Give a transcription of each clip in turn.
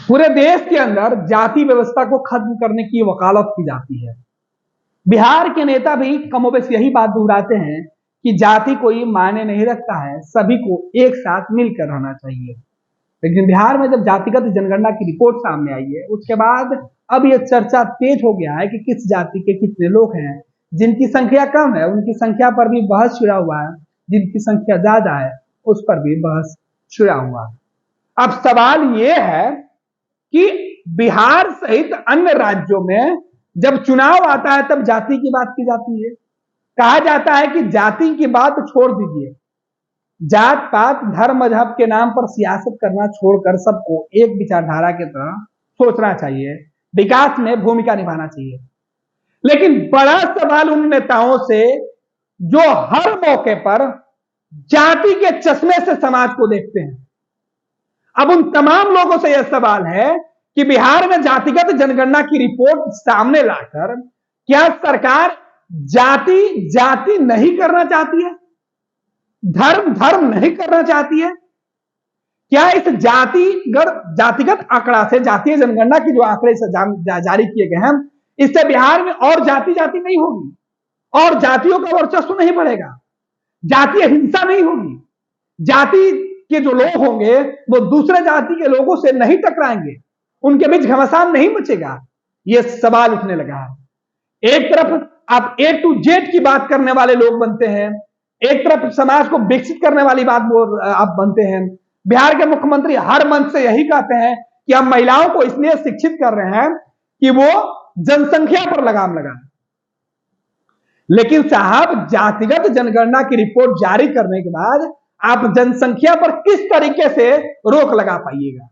पूरे देश के अंदर जाति व्यवस्था को खत्म करने की वकालत की जाती है। बिहार के नेता भी कमोबेश यही बात दोहराते हैं कि जाति कोई मायने नहीं रखता है, सभी को एक साथ मिलकर रहना चाहिए। लेकिन बिहार में जब जातिगत जनगणना की रिपोर्ट सामने आई है, उसके बाद अब यह चर्चा तेज हो गया है कि किस जाति के कितने लोग हैं। जिनकी संख्या कम है उनकी संख्या पर भी बहस छिड़ा हुआ है, जिनकी संख्या ज्यादा है उस पर भी बहस छिड़ा हुआ है। अब सवाल यह है कि बिहार सहित अन्य राज्यों में जब चुनाव आता है तब जाति की बात की जाती है। कहा जाता है कि जाति की बात छोड़ दीजिए, जात पात धर्म मजहब के नाम पर सियासत करना छोड़कर सबको एक विचारधारा की तरह सोचना चाहिए, विकास में भूमिका निभाना चाहिए। लेकिन बड़ा सवाल उन नेताओं से जो हर मौके पर जाति के चश्मे से समाज को देखते हैं। अब उन तमाम लोगों से यह सवाल है कि बिहार में जातिगत जनगणना की रिपोर्ट सामने लाकर क्या सरकार जाति जाति नहीं करना चाहती है, धर्म धर्म नहीं करना चाहती है? क्या इस जातिगत आंकड़ा से, जातीय जनगणना की जो आंकड़े से जारी किए गए हैं, इससे बिहार में और जाति जाति नहीं होगी और जातियों का वर्चस्व नहीं बढ़ेगा, जातीय हिंसा नहीं होगी, जाति के जो लोग होंगे वो दूसरे जाति के लोगों से नहीं टकराएंगे, उनके बीच घमासान नहीं मचेगा? ये सवाल उठने लगा है। एक तरफ आप A to Z की बात करने वाले लोग बनते हैं, एक तरफ समाज को विकसित करने वाली बात आप बनते हैं। बिहार के मुख्यमंत्री हर मंच से यही कहते हैं कि हम महिलाओं को इसलिए शिक्षित कर रहे हैं कि वो जनसंख्या पर लगाम लगाएं। लेकिन साहब, जातिगत जनगणना की रिपोर्ट जारी करने के बाद आप जनसंख्या पर किस तरीके से रोक लगा पाइएगा?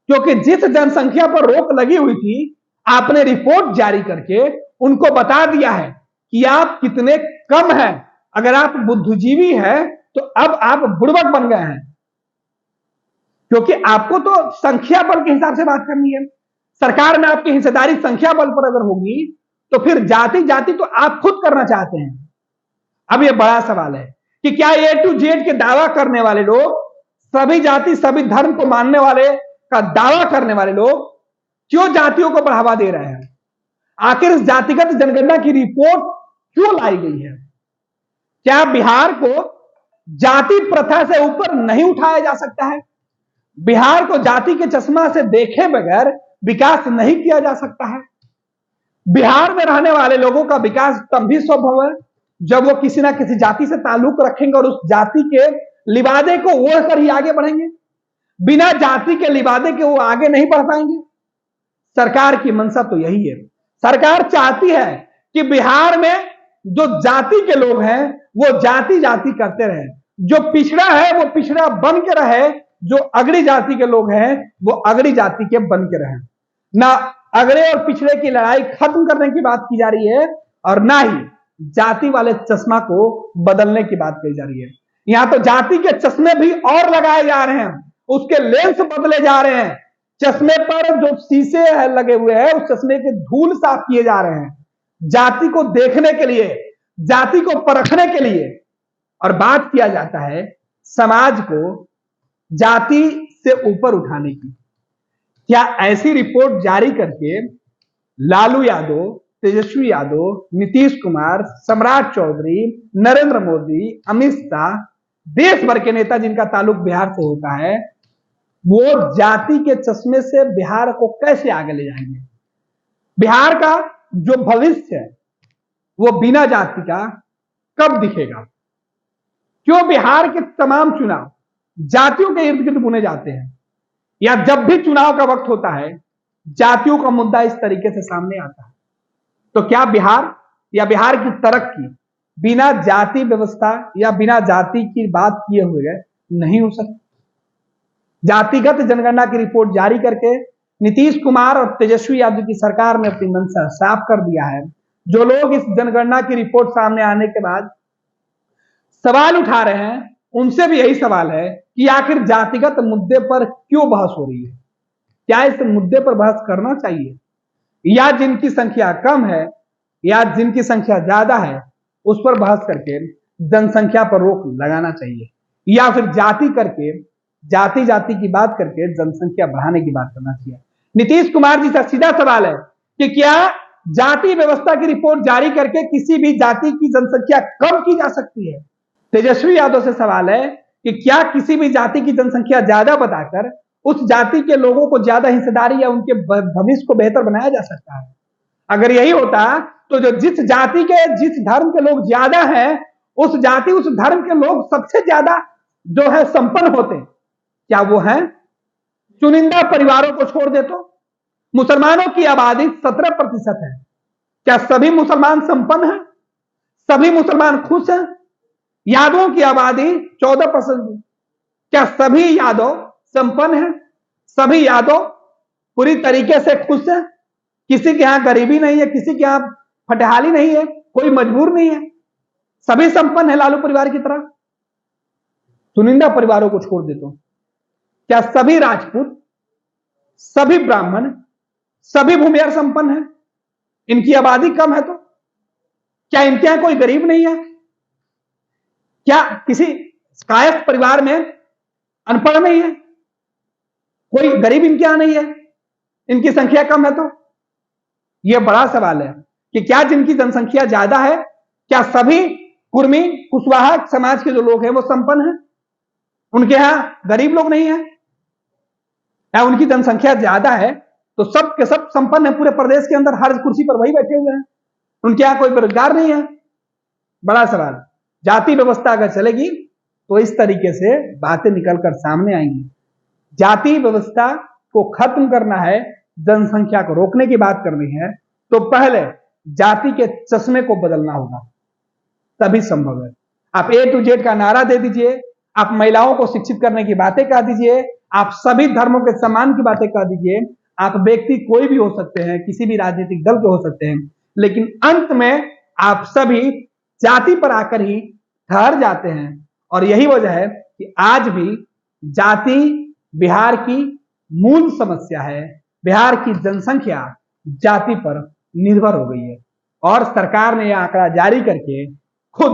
क्योंकि जिस जनसंख्या पर रोक लगी हुई थी, आपने रिपोर्ट जारी करके उनको बता दिया है कि आप कितने कम हैं। अगर आप बुद्धिजीवी हैं तो अब आप बुड़बक बन गए हैं, क्योंकि आपको तो संख्या बल के हिसाब से बात करनी है। सरकार में आपकी हिस्सेदारी संख्या बल पर अगर होगी तो फिर जाति जाति तो आप खुद करना चाहते हैं। अब यह बड़ा सवाल है कि क्या A to Z के दावा करने वाले लोग, सभी जाति सभी धर्म को मानने वाले का दावा करने वाले लोग क्यों जातियों को बढ़ावा दे रहे हैं? आखिर इस जातिगत जनगणना की रिपोर्ट क्यों लाई गई है? क्या बिहार को जाति प्रथा से ऊपर नहीं उठाया जा सकता है? बिहार को जाति के चश्मा से देखे बगैर विकास नहीं किया जा सकता है? बिहार में रहने वाले लोगों का विकास तब भी संभव है जब वो किसी ना किसी जाति से ताल्लुक रखेंगे और उस जाति के लिबादे को ओढ़कर ही आगे बढ़ेंगे। बिना जाति के लिबादे के वो आगे नहीं बढ़ पाएंगे। सरकार की मंशा तो यही है। सरकार चाहती है कि बिहार में जो जाति के लोग हैं वो जाति जाति करते रहे, जो पिछड़ा है वो पिछड़ा बन के रहे, जो अगड़ी जाति के लोग हैं वो अगड़ी जाति के बन के रहे। ना अगड़े और पिछड़े की लड़ाई खत्म करने की बात की जा रही है और ना ही जाति वाले चश्मा को बदलने की बात कही जा रही है। यहां तो जाति के चश्मे भी और लगाए जा रहे हैं, उसके लेंस बदले जा रहे हैं। चश्मे पर जो शीशे लगे हुए हैं उस चश्मे के धूल साफ किए जा रहे हैं, जाति को देखने के लिए, जाति को परखने के लिए। और बात किया जाता है समाज को जाति से ऊपर उठाने की। क्या ऐसी रिपोर्ट जारी करके लालू यादव, तेजस्वी यादव, नीतीश कुमार, सम्राट चौधरी, नरेंद्र मोदी, अमित शाह, देश भर के नेता जिनका ताल्लुक बिहार से होता है, वो जाति के चश्मे से बिहार को कैसे आगे ले जाएंगे? बिहार का जो भविष्य है वो बिना जाति का कब दिखेगा? क्यों बिहार के तमाम चुनाव जातियों के इर्द गिर्द बुने जाते हैं? या जब भी चुनाव का वक्त होता है जातियों का मुद्दा इस तरीके से सामने आता है? तो क्या बिहार या बिहार की तरक्की बिना जाति व्यवस्था या बिना जाति की बात किए हुए नहीं हो सकती? जातिगत जनगणना की रिपोर्ट जारी करके नीतीश कुमार और तेजस्वी यादव की सरकार ने अपनी मंशा साफ कर दिया है। जो लोग इस जनगणना की रिपोर्ट सामने आने के बाद सवाल उठा रहे हैं उनसे भी यही सवाल है कि आखिर जातिगत मुद्दे पर क्यों बहस हो रही है? क्या इस मुद्दे पर बहस करना चाहिए, या जिनकी संख्या कम है या जिनकी संख्या ज्यादा है उस पर बहस करके जनसंख्या पर रोक लगाना चाहिए, या फिर जाति करके जाति जाति की बात करके जनसंख्या बढ़ाने की बात करना चाहिए। नीतीश कुमार जी से सीधा सवाल है कि क्या जाति व्यवस्था की रिपोर्ट जारी करके किसी भी जाति की जनसंख्या कम की जा सकती है? तेजस्वी यादव से सवाल है कि क्या किसी भी जाति की जनसंख्या ज्यादा बताकर उस जाति के लोगों को ज्यादा हिस्सेदारी या उनके भविष्य को बेहतर बनाया जा सकता है? अगर यही होता तो जो जिस जाति के जिस धर्म के लोग ज्यादा हैं उस जाति उस धर्म के लोग सबसे ज्यादा जो है संपन्न होते, क्या वो हैं? चुनिंदा परिवारों को छोड़ दे तो मुसलमानों की आबादी 17% है। क्या सभी मुसलमान संपन्न हैं? सभी मुसलमान खुश हैं? यादवों की आबादी 14%। क्या सभी यादव संपन्न हैं? सभी यादव पूरी तरीके से खुश हैं? किसी के यहां गरीबी नहीं है, किसी के यहां फटहाली नहीं है, कोई मजबूर नहीं है, सभी संपन्न है लालू परिवार की तरह। चुनिंदा परिवारों को छोड़ दे तो क्या सभी राजपूत, सभी ब्राह्मण, सभी भूमिहार संपन्न है? इनकी आबादी कम है तो क्या इनके यहां कोई गरीब नहीं है? क्या किसी कायस्थ परिवार में अनपढ़ नहीं है? कोई गरीब इनके यहां नहीं है? इनकी संख्या कम है तो यह बड़ा सवाल है कि क्या जिनकी जनसंख्या ज्यादा है क्या सभी कुर्मी कुशवाहा समाज के जो लोग हैं वो संपन्न हैं? उनके यहां गरीब लोग नहीं है? या उनकी जनसंख्या ज्यादा है तो सब के सब संपन्न है? पूरे प्रदेश के अंदर हर कुर्सी पर वही बैठे हुए हैं, उनके यहां कोई बेरोजगार नहीं है? बड़ा सवाल। जाति व्यवस्था अगर चलेगी तो इस तरीके से बातें निकलकर सामने आएंगी। जाति व्यवस्था को खत्म करना है, जनसंख्या को रोकने की बात करनी है तो पहले जाति के चश्मे को बदलना होगा, तभी संभव है। आप A to Z का नारा दे दीजिए, आप महिलाओं को शिक्षित करने की बातें कह दीजिए, आप सभी धर्मों के सम्मान की बातें कह दीजिए, आप व्यक्ति कोई भी हो सकते हैं, किसी भी राजनीतिक दल के हो सकते हैं, लेकिन अंत में आप सभी जाति पर आकर ही ठहर जाते हैं। और यही वजह है कि आज भी जाति बिहार की मूल समस्या है। बिहार की जनसंख्या जाति पर निर्भर हो गई है और सरकार ने यह आंकड़ा जारी करके खुद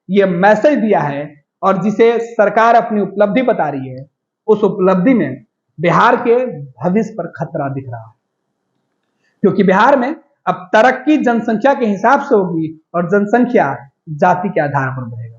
ये मैसेज दिया है और जिसे सरकार अपनी उपलब्धि बता रही है, उस उपलब्धि में बिहार के भविष्य पर खतरा दिख रहा है। क्योंकि बिहार में अब तरक्की जनसंख्या के हिसाब से होगी और जनसंख्या जाति के आधार पर बढ़ेगी।